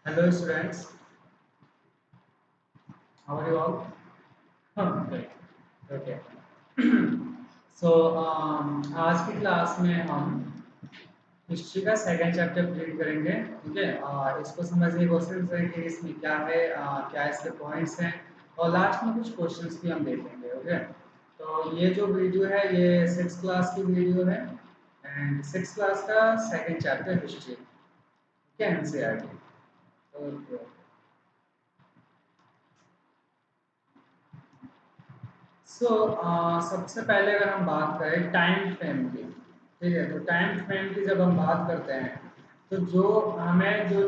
Hello students, how are you all? Great. Okay. So आज की class में हम हिस्ट्री का सेकंड चैप्टर रीड करेंगे, ठीक है। इसको समझने की कोशिश करेंगे कि इसमें क्या है, क्या इसके पॉइंट्स हैं और लास्ट में कुछ क्वेश्चंस भी हम देखेंगे। ओके, तो ये जो वीडियो है ये सिक्स क्लास की वीडियो है एंड सिक्स क्लास का सेकंड चैप्टर हिस्ट्री, ठीक है, एनसीईआरटी। ओके, सो सबसे पहले अगर हम बात करें टाइम फ्रेम की, ठीक है, तो टाइम फ्रेम की जब हम बात करते हैं तो जो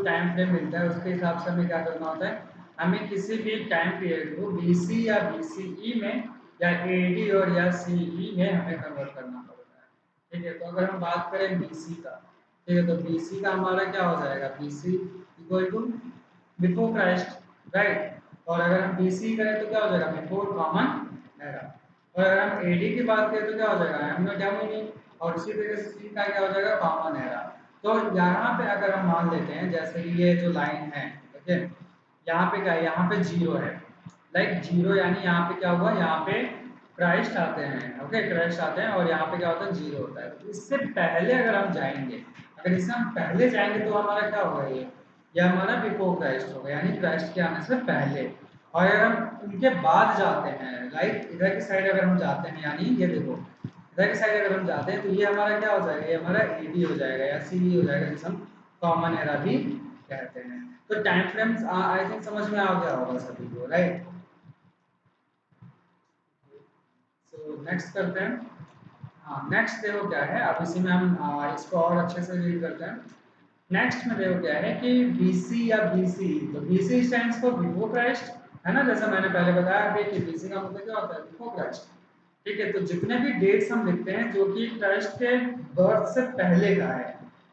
टाइम फ्रेम मिलता है उसके हिसाब से हमें क्या करना होता है। हमें किसी भी टाइम पीरियड को बीसी या बीसीई में या एडी और या सीई में हमें कन्वर्ट करना पड़ता है, ठीक है। तो अगर हम बात करें बीसी का, ठीक है, तो बीसी का हमारा क्या हो जाएगा, BC equal to before Christ, right. और अगर हम बीसी करें तो क्या हो जाएगा, बिफोर कॉमन एरा। और अगर हम एडी की बात करें तो क्या हो जाएगा, एम नॉट एमोनी। और इसी तरीके से सी का क्या हो जाएगा, कॉमन एरा। तो यहाँ पे अगर हम मान लेते हैं जैसे कि ये जो लाइन है, ओके, यहाँ पे क्या है, यहाँ पे जीरो है, लाइक जीरो, यानी यहाँ पे क्या हुआ, यहाँ पे क्राइस्ट आते हैं, ओके, क्राइस्ट आते हैं और यहाँ पे क्या होता है, जीरो होता है। तो इससे पहले अगर हम जाएंगे, अगर इससे हम पहले जाएंगे तो हमारा क्या होगा, ये हमारा बिफोर क्राइस्ट होगा, यानी क्राइस्ट के आने से पहले। और अगर हम उनके बाद जाते हैं, लाइक इधर की साइड अगर हम जाते हैं, यानी ये देखो इधर की साइड अगर हम जाते हैं तो ये हमारा क्या हो जाएगा, ये हमारा एडी हो जाएगा या सीई हो जाएगा, जिसे हम कॉमन एरा भी कहते हैं। तो टाइम फ्रेम्स आई थिंक समझ में आ गया होगा सभी को, राइट। सो नेक्स्ट करते हैं। हाँ, नेक्स्ट देखो क्या है, अब इसी में हम इसको और अच्छे से रीड करते हैं। नेक्स्ट में देखो क्या है कि बीसी या बीसी, तो BC stands for before Christ, है ना, जैसा मैंने पहले बताया अभी कि बीसी का मतलब क्या होता है, बिफोर क्राइस्ट। ठीक है, तो जितने भी डेट्स हम लिखते हैं जो कि क्राइस्ट के बर्थ से पहले का है,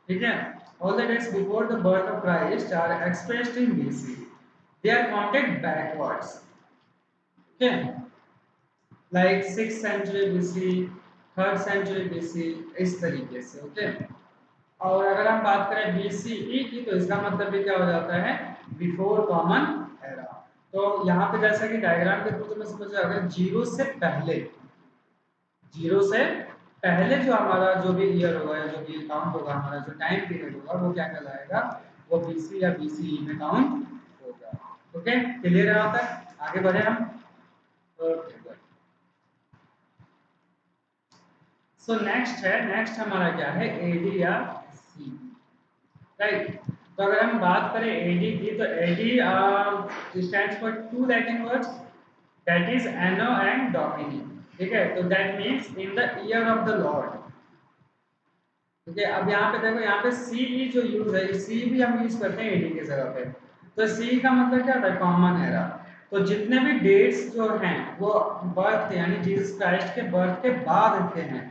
ठीक है, all the dates before the birth of Christ are expressed in BC, they are counted backwards, ठीक है, like 6th century BC, 3rd century BC, इस तरीके से, ओके। और अगर हम बात करें BCE की तो इसका मतलब भी क्या हो जाता है, बिफोर कॉमन एरा। तो यहाँ पे जैसा कि डायग्राम के थ्रू तुम्हें समझ जाएगा, जीरो से पहले जो हमारा जो भी ईयर होगा या जो भी काउंट होगा, हमारा जो टाइम पीरियड होगा वो क्या कहलाएगा, वो BC या BCE में काउंट होगा। ओके, क्लियर है यहाँ तक, आगे बढ़े हम। Okay, good. सो नेक्स्ट है, नेक्स्ट हमारा क्या है, एडी या सी, राइट। तो अगर हम बात करें एडी की तो AD stands for two Latin words, that is anno and domini, ठीक है। तो that means in the year of the Lord, ठीक है। अब यहाँ पे देखो, यहाँ पे सीई जो यूज है, सी भी हम यूज करते हैं एडी की जगह पे। तो सी का मतलब क्या होता है, कॉमन एरा। तो जितने भी डेट्स जो हैं वो बर्थ यानी जीसस क्राइस्ट के बर्थ के बाद के हैं,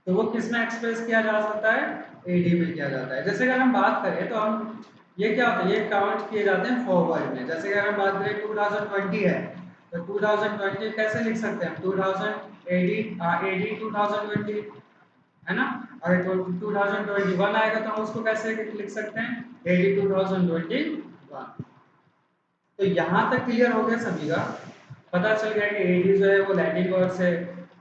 तो वो किस में एक्सप्रेस किया जा सकता है, एडी में किया जाता है। जैसे अगर हम बात करें तो हम ये क्या होता है, ये काउंट किए जाते हैं फॉरवर्ड में। जैसे अगर हम बात करें 2020 है तो 2020 कैसे लिख सकते हैं, 2000 एडी, एडी 2020, है ना। अगर 2021 आएगा तो हम उसको कैसे लिख सकते हैं, एडी 2021। तो यहाँ तक क्लियर हो गया सभी का, पता चल गया कि एडी जो है वो लैटिन वर्ड से,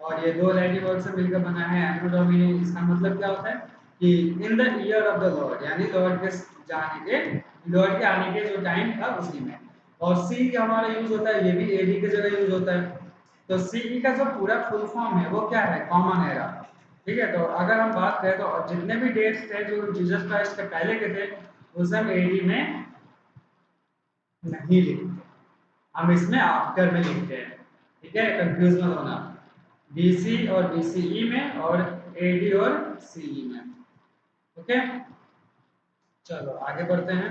और ये दो लैटिन वर्ड से मिलकर बना है एनो डोमिनी। इसका मतलब क्या होता है कि इन the year of the Lord, यानी लॉर्ड के जाने के, लॉर्ड के आने के जो टाइम था उसी में। और सी का हमारा यूज होता है, ये भी एडी की जगह यूज होता है। तो सी का जो पूरा फुल फॉर्म है वो क्या है, कॉमन एरा, ठीक है। तो अगर हम बात करें तो जितने भी डेट्स थे जो जीसस क्राइस्ट के पहले के थे, उसे हम एडी में नहीं लिखते, हम इसमें आफ्टर में लिखते हैं, ठीक है, कंफ्यूज मत होना, बीसी और बीसीई में और एडी और सीई में। ओके, चलो आगे बढ़ते हैं।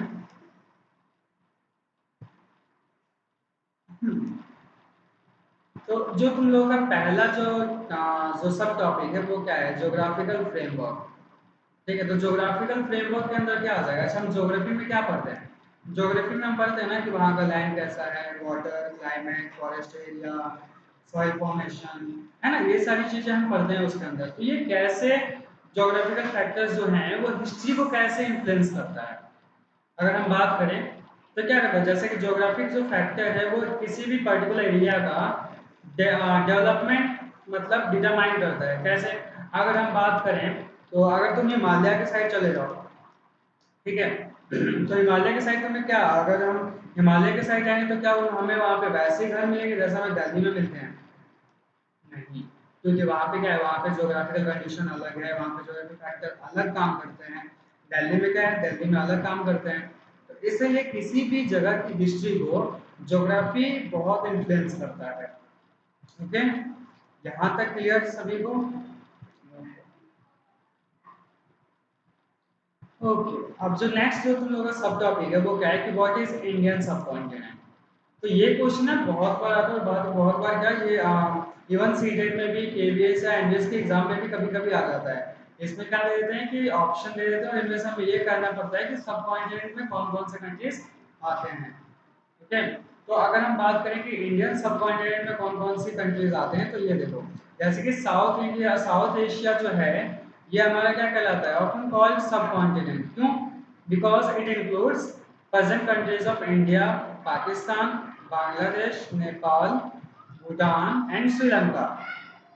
तो जो तुम लोगों का पहला जो सब टॉपिक है वो क्या है, ज्योग्राफिकल फ्रेमवर्क, ठीक है। तो ज्योग्राफिकल फ्रेमवर्क के अंदर क्या आ जाएगा, अच्छा हम ज्योग्राफी में क्या पढ़ते हैं, ज्योग्राफी में हम पढ़ते हैं ना कि वहाँ का लैंड कैसा है, water, climate, forest area, soil formation, है ना, ये सारी चीजें हम पढ़ते हैं उसके अंदर। तो ये कैसे ज्योग्राफिकल फैक्टर्स जो हैं वो हिस्ट्री को कैसे इन्फ्लुएंस करता है। अगर हम बात करें तो क्या करता है, जैसे कि ज्योग्राफिक जो फैक्टर है वो किसी भी पर्टिकुलर एरिया का डेवलपमेंट मतलब डिटरमाइन करता है। कैसे, अगर हम बात करें तो अगर तुम हिमालय के साइड चले जाओ, ठीक है, तो हिमालय के साइड में क्या, अगर हम हिमालय के साइड जाएंगे तो क्या हमें वहाँ पे वैसे ही घर मिलेंगे जैसा हमें दिल्ली में मिलते हैं? नहीं, क्योंकि वहाँ पे क्या है, वहाँ पे ज्योग्राफिकल कंडीशन अलग है, वहाँ पे ज्योग्राफिक फैक्टर अलग काम करते हैं। दिल्ली में क्या है, दिल्ली में अलग काम करते हैं। तो इसलिए किसी भी जगह की हिस्ट्री को ज्योग्राफी बहुत इन्फ्लुएंस करता है। ओके, यहाँ तक क्लियर सभी को? ओके, अब जो नेक्स्ट जो तुम लोगों का सब टॉपिक है वो क्या है कि व्हाट इज इंडियन सब कॉन्टिनेंट। तो ये क्वेश्चन ना बहुत बार आता है, और बहुत बार क्या ये इवन सीटेट में भी, केवीएस या एमबीएस के एग्जाम में भी कभी कभी आ जाता है। इसमें क्या दे देते हैं कि ऑप्शन दे देते हैं, और इनमें से हमें ये करना पड़ता है कि सब कॉन्टिनेंट में कौन कौन से कंट्रीज आते हैं। ठीक है, तो अगर हम बात करें कि इंडियन सब कॉन्टिनेंट में कौन कौन सी कंट्रीज आते हैं, तो ये देखो, जैसे कि साउथ इंडिया, साउथ एशिया जो है, ये हमारा क्या कहलाता है, ऑफन कॉल्ड सब कॉन्टिनेंट। क्यों? Because it includes present countries of India, Pakistan, Bangladesh, Nepal, Bhutan and Sri Lanka.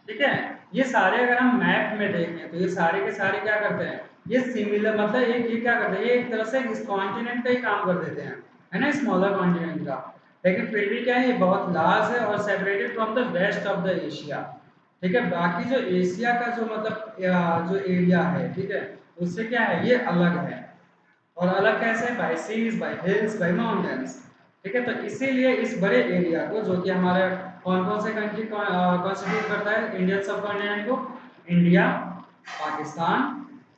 ठीक है, ये सारे अगर हम मैप में देखें तो ये सारे के सारे क्या करते हैं, ये सिमिलर मतलब ये क्या करते हैं, ये एक तरह से इस कॉन्टिनेंट का ही काम कर देते हैं, है ना, स्मॉलर कॉन्टिनेंट का। लेकिन फिर भी क्या है, ये बहुत लार्ज है और separated from the rest of the Asia. ठीक है, बाकी जो एशिया का जो मतलब जो एरिया है, ठीक है, उससे क्या है, ये अलग है। और अलग कैसे, by seas, by hills, by mountains. ठीक है, तो इसीलिए इस बड़े एरिया को, जो कि हमारे कौन कौन से कंट्री कॉन्स्टिट्यूट करता है इंडियन सब कॉन्टिनेंट को, India, Pakistan,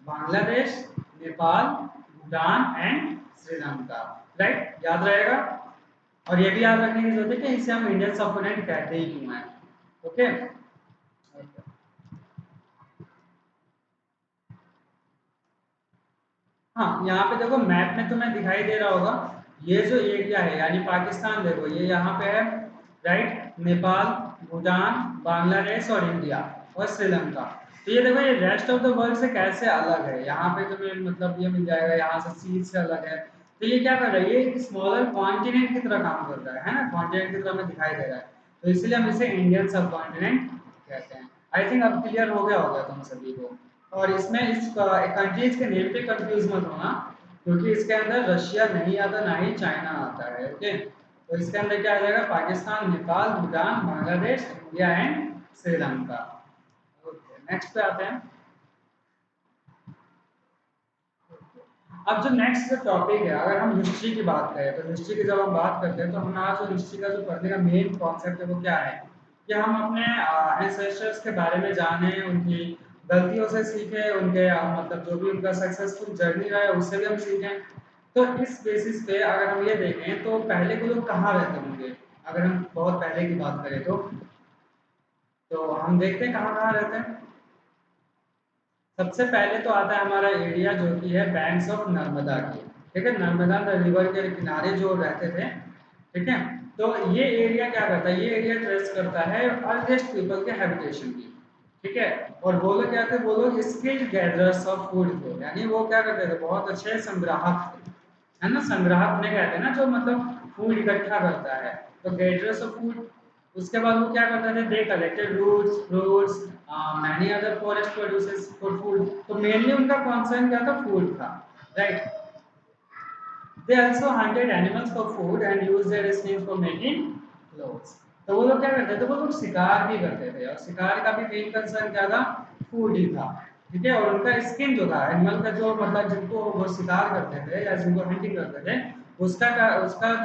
Bangladesh, Nepal, Bhutan and Sri Lanka. Right, याद रहेगा। और ये भी याद रखने की जरूरत है कि इसे हम इंडियन सब कॉन्टिनेंट कहते ही क्यों हैं। ओके, हाँ, यहाँ पे देखो मैप में तुम्हें दिखाई दे रहा होगा, ये जो एरिया है यानी पाकिस्तान, देखो ये यहाँ पे है, राइट, नेपाल, भूटान, बांग्लादेश और इंडिया और श्रीलंका। तो ये देखो, ये रेस्ट ऑफ द वर्ल्ड से कैसे अलग है, यहाँ पे तुम्हें मतलब ये मिल जाएगा, यहाँ से सी से अलग है। तो ये क्या कर रहा है, ये एक स्मॉलर कॉन्टिनेंट की तरह काम कर रहा है ना, कॉन्टिनेंट की तरह हमें दिखाई दे रहा है। तो इसलिए हम इसे इंडियन सब कॉन्टिनेंट कहते हैं। आई थिंक अब क्लियर हो गया होगा तुम सभी को। और इसमें इस कंट्रीज के नेम पे कंफ्यूज मत होना, क्योंकि इसके अंदर रशिया नहीं आता, ना ही चाइना आता है। ओके, तो इसके अंदर क्या आ जाएगा, Pakistan, Nepal, Bhutan, Bangladesh, India and Sri Lanka. Okay, next पे आते हैं। अब जो नेक्स्ट जो टॉपिक है, अगर हम हिस्ट्री की बात करें, तो हिस्ट्री की जब हम बात करते हैं तो हमारा जो हिस्ट्री का जो पढ़ने का मेन कॉन्सेप्ट है वो क्या है, कि हम अपने एंसेस्टर्स के बारे में जाने, उनकी गलतियों से सीखें, उनके मतलब जो भी उनका सक्सेसफुल जर्नी रहा है उससे भी हम सीखें। तो इस बेसिस पे अगर हम ये देखें तो पहले के लोग कहाँ रहते होंगे, अगर हम बहुत पहले की बात करें तो हम देखते हैं कहाँ कहाँ रहते हैं। सबसे पहले तो आता है हमारा एरिया जो कि है बैंक्स ऑफ नर्मदा की। ठीक है, नर्मदा रिवर के किनारे जो रहते थे। ठीक है, तो ये एरिया क्या करता है, ये एरिया ट्रेस करता है अर्लीस्ट पीपल के हैबिटेशन की। ठीक है, और वो लोग क्या थे, वो लोग स्किल्ड गैदरर्स ऑफ फूड थे, यानी वो क्या करते थे, बहुत अच्छे संग्राहक थे, है ना, संग्राहक उन्हें कहते हैं ना, जो मतलब फूड इकट्ठा करता है। तो गैदरर्स ऑफ फूड। उसके बाद वो क्या करते थे, they collected roots, fruits, many other forest produces for food. तो मेनली उनका कंसर्न क्या था, फूड था। Right, they also hunted animals for food and used their skins for making clothes। तो वो लोग क्या करते थे, वो लोग शिकार भी करते थे, और शिकार का भी मेन कंसर्न क्या था, फूड ही था। ठीक है, और उनका स्किन जो था एनिमल का, जो मतलब जिनको वो शिकार करते थे या जिनको हंटिंग करते थे, उसका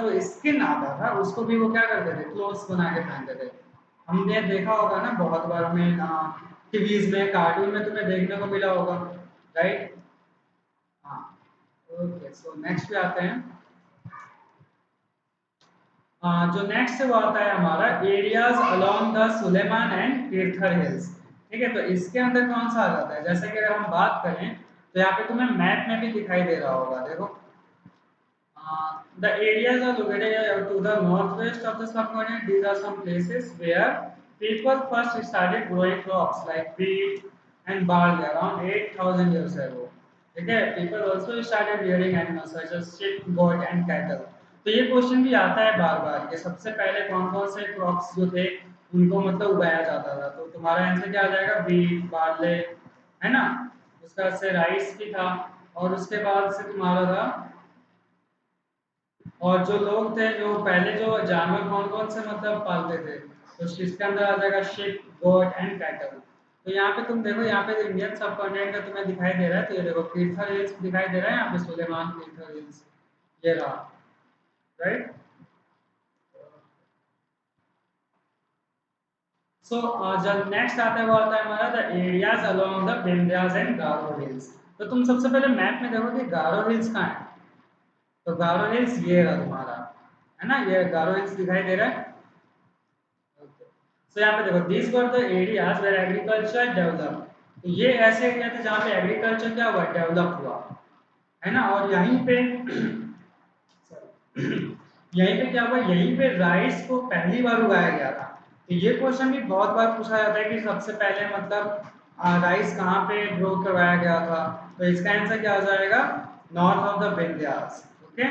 जो स्किन आता था उसको भी वो क्या करते थे, क्लोथ्स बना के पहनते थे। हमने देखा होगा ना बहुत बार, हमें टीवीज में, कार्टून में तुम्हें देखने को मिला होगा। राइट, हाँ। ओके, सो नेक्स्ट पे आते हैं। जो नेक्स्ट वो आता है हमारा areas along the Sulaiman and Kirthar hills. ठीक है, तो इसके अंदर कौन सा आ जाता है, जैसे कि अगर हम बात करें तो यहाँ पे तुम्हें मैप में भी दिखाई दे रहा होगा, देखो, the areas are located to the northwest of the subcontinent. These are some places where people first started growing crops like wheat and barley around 8,000 years ago. Okay, people also started rearing animals such as sheep, goat, and cattle. तो ये question भी आता है बार बार कि सबसे पहले कौन कौन से क्रॉप्स जो थे उनको मतलब उगाया जाता था। तो तुम्हारा आंसर क्या आ जाएगा, वीट, बार्ले, है ना। उसके बाद से राइस भी था, और उसके बाद से तुम्हारा था, और जो लोग थे जो पहले जो जानवर कौन कौन से मतलब पालते थे, तो इसके अंदर आ जाएगा शिप, गोट एंड कैटल। तो यहाँ पे तुम देखो, यहाँ पे इंडियन सब कॉन्टिनेंट का तुम्हें दिखाई दे रहा है, तो ये देखो तीर्थल हिल्स दिखाई दे रहा है, यहाँ पे सुलेमान तीर्थल हिल्स ये रहा, राइट। सो जब नेक्स्ट आता है वो आता है हमारा the areas along the Vindhyas and Garo hills. तो तुम सबसे पहले मैप में देखो कि गारो हिल्स कहाँ है। तो गारो हिल्स ये रहा तुम्हारा, है ना, ये गारो हिल्स दिखाई दे रहा है। सो यहाँ पे देखो this were the areas where agriculture develop. तो ये ऐसे एरिया थे जहाँ पे एग्रीकल्चर क्या हुआ, डेवलप हुआ, है ना। और यहीं पे यहीं पे क्या हुआ, यहीं पे राइस को पहली बार उगाया गया था। तो ये क्वेश्चन भी बहुत बार पूछा जाता है कि सबसे पहले मतलब राइस कहाँ पे ग्रो करवाया गया था। तो इसका आंसर क्या हो जाएगा, north of the Vindhyas. Okay,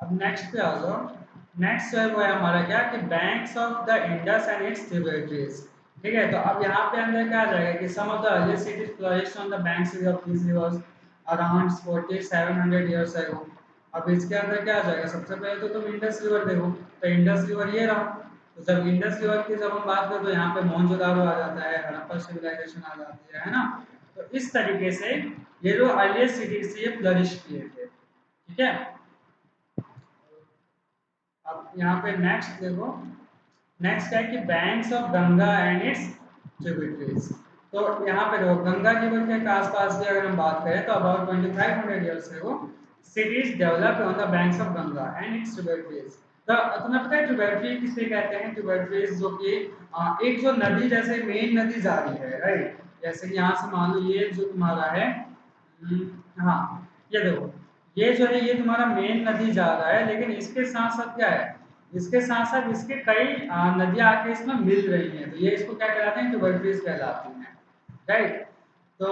अब नेक्स्ट पे आ जाओ। नेक्स्ट जो है वो है हमारा क्या कि banks of the Indus and its tributaries. ठीक है, तो अब यहाँ पे अंदर क्या आ जाएगा कि some of the earliest cities flourished on the banks of these rivers around 4700 years ago। अब इसके अंदर क्या आ जाएगा, सबसे पहले तो तुम इंडस रिवर देखो, तो इंडस रिवर ये रहा। तो जब इंडस रिवर की जब हम बात करें तो यहाँ पे मोहनजोदारो आ जाता है, हड़प्पा सिविलाइजेशन आ जाती है ना। तो इस तरीके से ये जो अर्लीस्ट सिटीज थी ये फ्लरिश किए थे। ठीक है, अब यहाँ पे नेक्स्ट देखो, नेक्स्ट है कि banks of Ganga and its tributaries. तो यहाँ पे देखो गंगा रिवर के आसपास की अगर हम बात करें तो about 2500 years ago cities developed on the banks of Ganga and its tributaries। तो तुम्हें पता है ट्रिब्यूटरी किसे कहते हैं, ट्रिब्यूटरीज जो कि एक जो नदी जैसे मेन नदी जा रही है, राइट। जैसे कि यहाँ से मान लो ये जो तुम्हारा है, हाँ ये देखो, ये जो है ये तुम्हारा मेन नदी जा रहा है, लेकिन इसके साथ साथ क्या है, इसके साथ साथ इसके कई नदियां आके इसमें मिल रही हैं, तो ये इसको क्या कहलाते हैं, ट्यूबरक्यूज कहलाती हैं, राइट। तो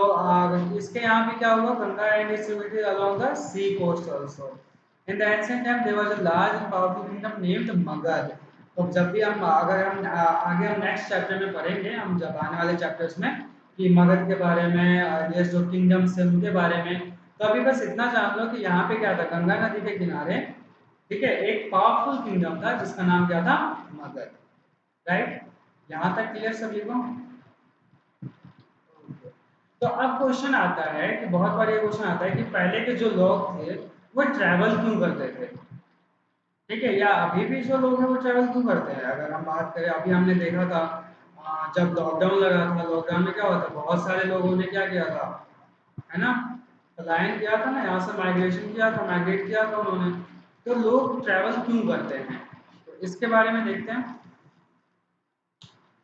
इसके यहाँ भी क्या हुआ, Ganga and its tributaries along the sea coast also. In the ancient time there was a large and powerful kingdom named Magadha. तो जब भी हम अगर हम आगे हम नेक्स्ट चैप्टर में पढ़ेंगे, हम जब आने वाले चैप्टर्स में कि मगध के बारे में, ये जो किंगडम्स है उनके बारे में, तो अभी बस इतना जान लो कि यहाँ पे क्या था, गंगा नदी के किनारे, ठीक है, एक पावरफुल किंगडम था जिसका नाम क्या था, मगध, राइट। यहाँ तक क्लियर सभी को। तो अब क्वेश्चन आता है कि बहुत बार ये क्वेश्चन आता है कि पहले के जो लोग थे वो ट्रैवल क्यों करते थे। ठीक है, या अभी भी जो लोग हैं वो ट्रैवल क्यों करते हैं। अगर हम बात करें, अभी हमने देखा था जब लॉकडाउन लगा था, लॉकडाउन में क्या हुआ था, बहुत सारे लोगों ने क्या किया था, है ना, पलायन किया था ना, यहाँ से माइग्रेशन किया था, माइग्रेट किया था उन्होंने। तो लोग ट्रैवल क्यों करते हैं, तो इसके बारे में देखते हैं।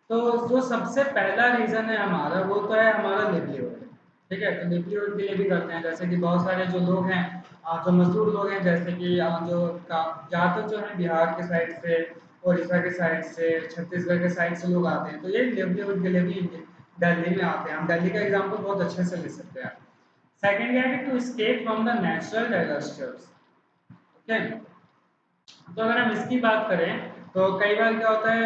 तो जो सबसे पहला रीजन है हमारा वो तो है हमारा लिवलीहुड। ठीक है, तो लिवलीहुड के लिए भी करते हैं, जैसे कि बहुत सारे जो लोग हैं, जो मजदूर लोग हैं, जैसे कि जो ज़्यादातर जो है बिहार के साइड से, उड़ीसा के साइड से, छत्तीसगढ़ के साइड से लोग आते हैं, तो ये लिवलीहुड के लिए भी दिल्ली में आते हैं। हम दिल्ली का एग्जाम्पल बहुत अच्छे से ले सकते हैं। सेकेंड क्या है कि to escape from the natural disasters. Okay, तो अगर हम इसकी बात करें तो कई बार क्या होता है,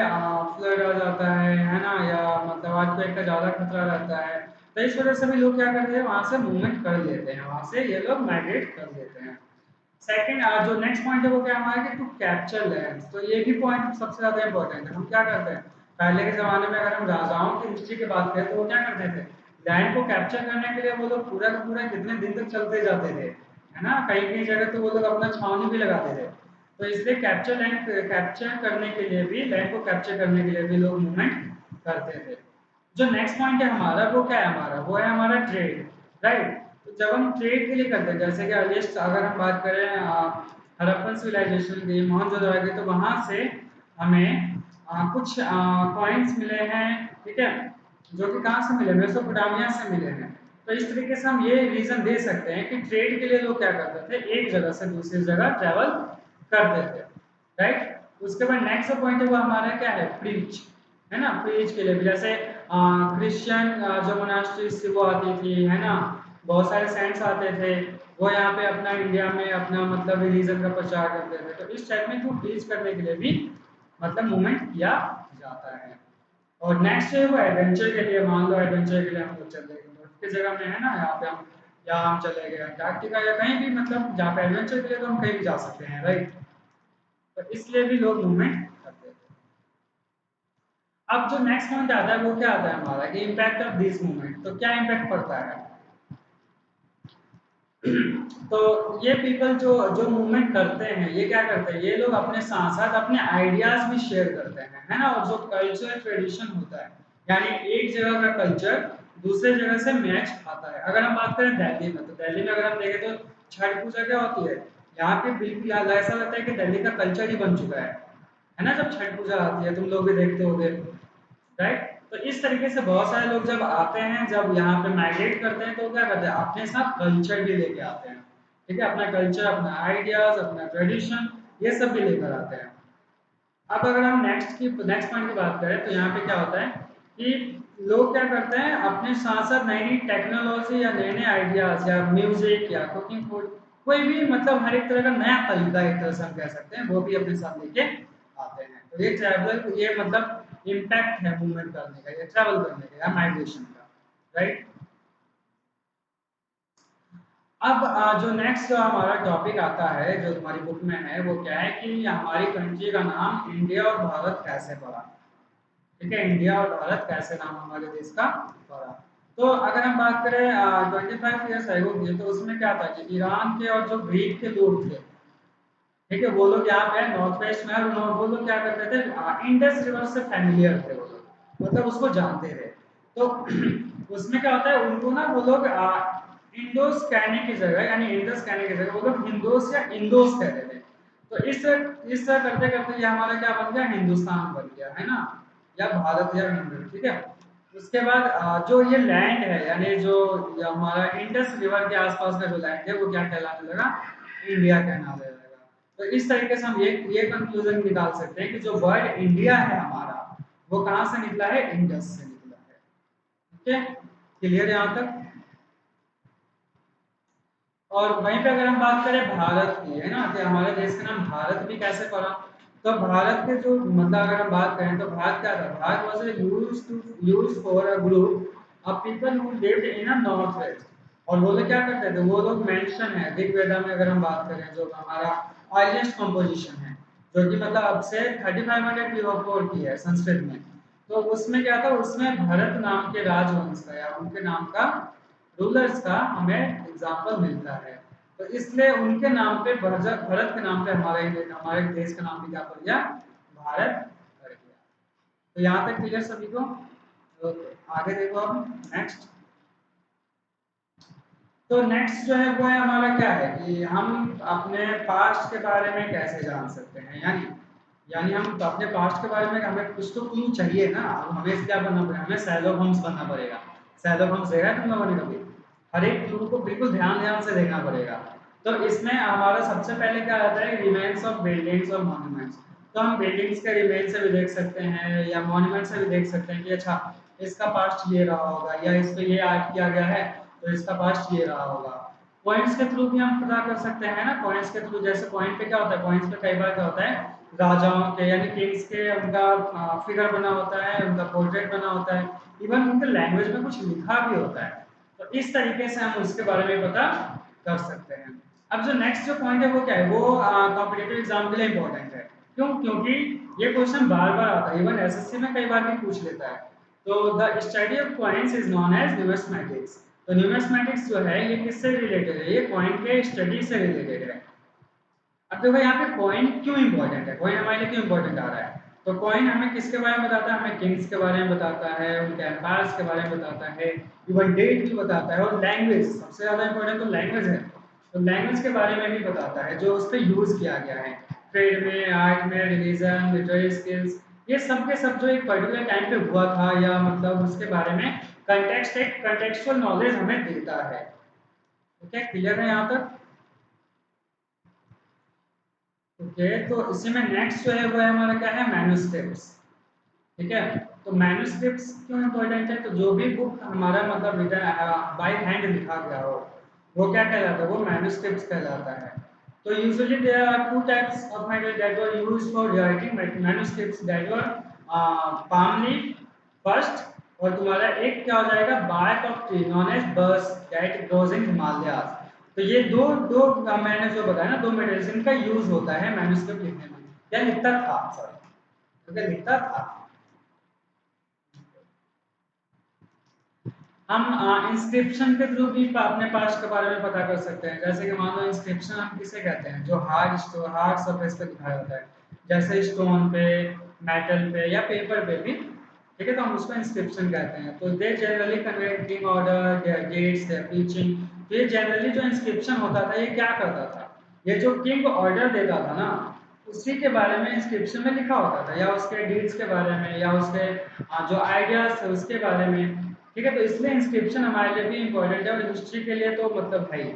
फ्लड आ जाता है ना, या मतलब अर्थक्वेक का ज़्यादा खतरा रहता है। तो इस वजह से भी लोग क्या करते हैं, वहाँ से मूवमेंट कर लेते हैं, वहाँ से ये लोग माइग्रेट कर लेते हैं। सेकंड जो नेक्स्ट पॉइंट है वो क्या हमारा कि टू कैप्चर लैंड। तो ये भी पॉइंट सबसे ज़्यादा इंपॉर्टेंट है। हम क्या करते हैं, पहले के ज़माने में अगर हम राजाओं की हिस्ट्री की बात करें तो वो क्या करते थे, लैंड को कैप्चर करने के लिए वो लोग पूरा का पूरा कितने दिन तक चलते जाते थे, है ना। कई कई जगह तो वो लोग अपना छावनी भी लगाते थे। तो इसलिए कैप्चर करने के लिए भी, लैंड को कैप्चर करने के लिए भी लोग मूवमेंट करते थे। जो नेक्स्ट पॉइंट है हमारा वो क्या है, हमारा वो है हमारा ट्रेड, राइट। तो जब हम ट्रेड के लिए करते हैं, जैसे कि अर्लीस्ट अगर हम बात करें हड़प्पन सिविलाइजेशन की, मोहनजोदड़ो की, तो वहाँ से हमें कुछ कॉइन्स मिले हैं, ठीक है, जो कि कहाँ से मिले, मेसोपोटामिया से मिले हैं। तो इस तरीके से हम ये रीजन दे सकते हैं कि ट्रेड के लिए लोग क्या करते थे, एक जगह से दूसरी जगह ट्रेवल करते थे, राइट। उसके बाद नेक्स्ट जो पॉइंट है वो हमारा क्या है, प्रीच, है ना। प्रीच के लिए भी जैसे क्रिश्चियन जो मोनास्ट्रीज थी वो आती थी, है ना, बहुत सारे सेंट्स आते थे, वो यहाँ पे अपना इंडिया में अपना मतलब रिलीजन का प्रचार करते थे। तो इस टाइप में को टीच करने के लिए भी मतलब मूवमेंट किया जाता है। और नेक्स्ट है वो एडवेंचर के लिए, मान लो एडवेंचर के लिए हम लोग चले गए बर्फ की जगह में है ना, यहाँ हम चले गए अंटार्कटिका या कहीं भी, मतलब जहाँ पे एडवेंचर के लिए तो हम कहीं भी जा सकते हैं, राइट। तो इसलिए भी लोग मूवमेंट करते थे। अब जो नेक्स्ट पॉइंट आता है वो क्या आता है हमारा कि इम्पैक्ट ऑफ दिस मूवमेंट, तो क्या इम्पैक्ट पड़ता है। तो ये पीपल जो जो मूवमेंट करते हैं, ये क्या करते हैं, ये लोग अपने साथ साथ अपने आइडियाज भी शेयर करते हैं, है ना। और जो कल्चर ट्रेडिशन होता है, यानी एक जगह का कल्चर दूसरे जगह से मैच खाता है। अगर हम बात करें दिल्ली में, तो दिल्ली में अगर हम देखें तो छठ पूजा क्या होती है, यहाँ पे बिल्कुल ऐसा लगता है कि दिल्ली का कल्चर ही बन चुका है ना। जब छठ पूजा आती है तुम लोग भी देखते होगे, राइट। तो इस तरीके से बहुत सारे लोग जब आते हैं, जब यहाँ पे माइग्रेट करते हैं, तो क्या करते हैं, अपने साथ कल्चर भी लेके आते हैं। ठीक है, अपना कल्चर, अपना आइडियाज, अपना ट्रेडिशन, ये सब भी लेकर आते हैं। अब अगर हम नेक्स्ट पॉइंट की बात करें, तो यहाँ पे क्या होता है कि लोग क्या करते हैं, अपने साथ साथ नई नई टेक्नोलॉजी या नए नए आइडियाज या म्यूजिक या कुकिंग फूड, कोई भी मतलब हर एक तरह का नया तरीका एक तरह से हम कह सकते हैं, वो भी अपने साथ लेके आते हैं। तो ये ट्रैवल, ये मतलब इम्पैक्ट है मूवमेंट करने का, या ट्रैवल करने का, या माइग्रेशन का, राइट। अब जो नेक्स्ट जो हमारा टॉपिक आता है, जो तुम्हारी बुक में है, वो क्या है कि हमारी कंट्री का नाम इंडिया और भारत कैसे पड़ा। ठीक है, इंडिया और भारत कैसे नाम हमारे देश का पड़ा। तो अगर हम बात करें 25 ईयर्स एगो की, तो उसमें क्या था कि ईरान के और जो ग्रीक के लोग थे, ठीक है, वो लोग यहाँ पे नॉर्थ वेस्ट में, और वो लोग क्या करते थे, इंडस रिवर से फैमिलियर थे वो लोग, मतलब उसको जानते थे। तो उसमें क्या होता है, उनको ना वो लोग इंडोस कहने की जगह, यानी इंडस कहने की जगह वो लोग हिंदोस या इंडोस कहते थे। तो इस तरह करते करते ये हमारा क्या बन गया, हिंदुस्तान बन गया, है ना, या भारत या हिंदू। ठीक है, उसके बाद जो ये लैंड है, यानी जो ये हमारा इंडस रिवर के आसपास का जो लैंड है, वो क्या कहलाने लगा, इंडिया कहलाने लगा। तो इस तरीके से हम ये कंक्लूजन निकाल सकते हैं कि जो वर्ड इंडिया है हमारा, वो कहाँ से निकला है, इंडस से निकला है। ठीक है, क्लियर यहाँ तक। और वहीं पे अगर हम बात करें भारत की, है ना, कि हमारे देश का नाम भारत भी कैसे पड़ा। तो भारत के जो मतलब अगर हम बात करें, तो भारत क्या था, Bharat was used for a group of people who lived in a north west. और वो लोग क्या करते थे, वो लोग मेंशन है ऋग्वेदा में, अगर हम बात करें, जो हमारा अर्लीस्ट कंपोजिशन है, जो कि मतलब अब से 3500 बिफोर की है संस्कृत में। तो उसमें क्या था, उसमें भरत नाम के राजवंश का या उनके नाम का रूलर्स का हमें एग्जाम्पल मिलता है। तो इसलिए उनके नाम पे भरत भरत के नाम पे हमारे देश का नाम भी क्या पड़ गया, भारत पड़ गया। तो यहाँ तक क्लियर सभी को। ओके, आगे देखो अब नेक्स्ट। तो नेक्स्ट जो है वो है हमारा क्या है कि हम अपने पास्ट के बारे में कैसे जान सकते हैं, यानी यानी हम अपने पास्ट के बारे में हमें कुछ तो क्लू चाहिए ना। अब हमें क्या बनना पड़ेगा, हमें शैलोक होम्स बनना पड़ेगा। शैलोक होम्स देखा है तुम लोगों ने कभी, हर एक क्लू को बिल्कुल ध्यान ध्यान से देखना पड़ेगा। तो इसमें हमारा सबसे पहले क्या आता है, रिमेन्स ऑफ बिल्डिंग्स और मॉन्यूमेंट्स। तो हम बिल्डिंग्स के रिमेन से भी देख सकते हैं, या मॉन्यूमेंट से भी देख सकते हैं कि अच्छा इसका पास्ट ये रहा होगा, या इस पे ये आर्ट किया गया है, तो इसका पास्ट ये रहा होगा। पॉइंट्स के थ्रू भी हम पता कर सकते हैं ना, पॉइंट्स के थ्रू, जैसे पॉइंट पे क्या होता है, पॉइंट्स पे कई बार क्या होता है, राजाओं के यानी किंग्स के उनका फिगर बना होता है, उनका पोर्ट्रेट बना होता है, इवन उनके लैंग्वेज में कुछ लिखा भी होता है। तो इस तरीके से हम उसके बारे में पता कर सकते हैं। अब जो नेक्स्ट जो पॉइंट है वो क्या है, वो कॉम्पिटिटिव एग्जाम के लिए इंपॉर्टेंट है। क्यों, क्योंकि ये क्वेश्चन बार बार आता है, इवन एसएससी में कई बार भी पूछ लेता है। तो the study of coins is known as numismatics. तो न्यूमिस्मेटिक्स जो है ये किससे रिलेटेड है, ये कॉइन के स्टडी से रिलेटेड है। अब देखो यहाँ पे कॉइन क्यों इंपॉर्टेंट है, कॉइन हमारे लिए क्यों इंपॉर्टेंट आ रहा है। तो कॉइन हमें किसके बारे में बताता है, हमें किंग्स के बारे में बताता है, उनके एम्पायर्स के बारे में बताता है, इवन डेट भी बताता है, और लैंग्वेज सबसे ज्यादा इंपॉर्टेंट तो लैंग्वेज है। तो लैंग्वेज के बारे में भी बताता है, जो उस पर यूज किया गया है, ट्रेड में, आर्ट में, रिलीजन, लिटरेरी स्किल्स, ये सब के सब जो एक पर्टिकुलर टाइम पे हुआ था, या मतलब उसके बारे में कंटेक्स्ट, एक कंटेक्चुअल नॉलेज हमें देता है। ओके, क्लियर है यहाँ तक। ओके, तो इसी में नेक्स्ट जो है वो है हमारा क्या है, मैन्युस्क्रिप्ट्स। ठीक है, तो मैन्युस्क्रिप्ट्स क्यों इम्पोर्टेंट है? तो जो भी बुक हमारा मतलब रिटन बाय हैंड लिखा गया हो वो क्या कहलाता है? वो मैन्युस्क्रिप्ट्स कहलाता है। तो usually there are two types of manual that were used for writing manuscripts that were palm leaf first, और तुम्हारा एक क्या हो जाएगा? Bark of tree known as birch that grows in Himalayas. तो ये दो दो मैंने जो बताया ना, दो मटेरियल्स इनका यूज होता है मैन्युस्क्रिप्ट लिखने में, या लिखता था, सॉरी, तो क्या लिखता था। हम इंस्क्रिप्शन के थ्रू भी अपने पास्ट के बारे में पता कर सकते हैं। जैसे कि मान लो इंस्क्रिप्शन हम किसे कहते हैं? जो हार्ड सरफेस पे दिखाया होता है, जैसे स्टोन पे, मेटल पे या पेपर पे भी, ठीक है, तो हम उसको इंस्क्रिप्शन कहते हैं। तो they generally convey king order, their dates, their teaching. तो ये जनरली जो इंस्क्रिप्शन होता था ये क्या करता था? ये जो किंग ऑर्डर देता था ना, उसी के बारे में इंस्क्रिप्शन में लिखा होता था, या उसके डीड्स के बारे में, या उसके जो आइडियाज थे उसके बारे में। ठीक है, तो इसलिए इंस्क्रिप्शन हमारे लिए भी इम्पोर्टेंट है, और हिस्ट्री के लिए तो मतलब है ही।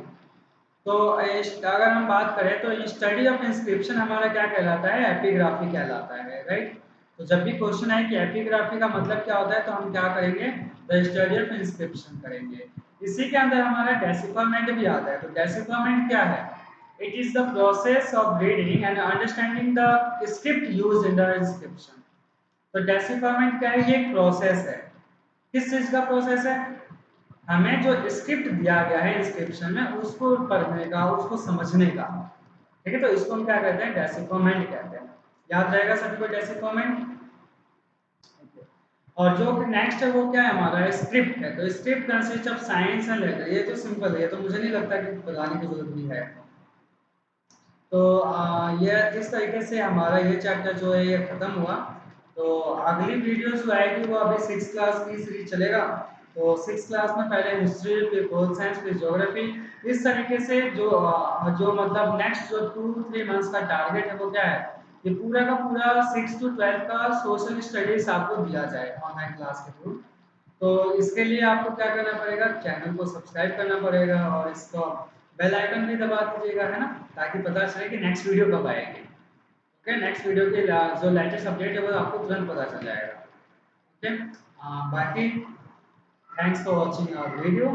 तो अगर हम बात करें तो स्टडी ऑफ इंस्क्रिप्शन हमारा क्या कहलाता है? एपिग्राफी कहलाता है, राइट। तो जब भी क्वेश्चन है कि एपिग्राफी का मतलब क्या होता है, तो हम क्या करेंगे? द स्टडी ऑफ इंस्क्रिप्शन करेंगे। इसी के अंदर हमारा डेसिफरमेंट भी आता है। तो डेसिफरमेंट क्या है? It is the process of reading and understanding the script used in the inscription. तो डेसिफरमेंट क्या है? ये एक प्रोसेस है। किस चीज का प्रोसेस है? हमें जो स्क्रिप्ट दिया गया है इंस्क्रिप्शन में उसको पढ़ने का, उसको समझने का। ठीक है, तो इसको हम क्या कहते हैं? डेसिफरमेंट कहते हैं। याद रहेगा सभी को डेसिफरमेंट। और जो नेक्स्ट है वो क्या है? हमारा स्क्रिप्ट है। तो script consist of science and later. ये तो सिंपल है, ये तो मुझे नहीं लगता कि बताने की जरूरत भी है। तो ये इस तरीके से हमारा ये चैप्टर जो है ये खत्म हुआ। तो अगली वीडियो जो आएगी वो अभी 6th क्लास की सीरीज चलेगा। तो 6th क्लास में पहले हिस्ट्री, फिर पोल साइंस, फिर ज्योग्राफी। इस तरीके से जो मतलब नेक्स्ट जो 2-3 मंथ्स का टारगेट है वो क्या है? ये पूरा का पूरा 6 to 12 का सोशल स्टडीज आपको दिया जाए ऑनलाइन क्लास के थ्रू। तो इसके लिए आपको क्या करना पड़ेगा? चैनल को सब्सक्राइब करना पड़ेगा, और इसको बेल आइकन भी दबा दीजिएगा, है ना, ताकि पता चले कि नेक्स्ट वीडियो कब आएगी। ओके, नेक्स्ट वीडियो की जो लेटेस्ट अपडेट है वो आपको तुरंत पता चल जाएगा। ओके, बाकी thanks for watching our video.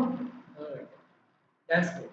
That's good.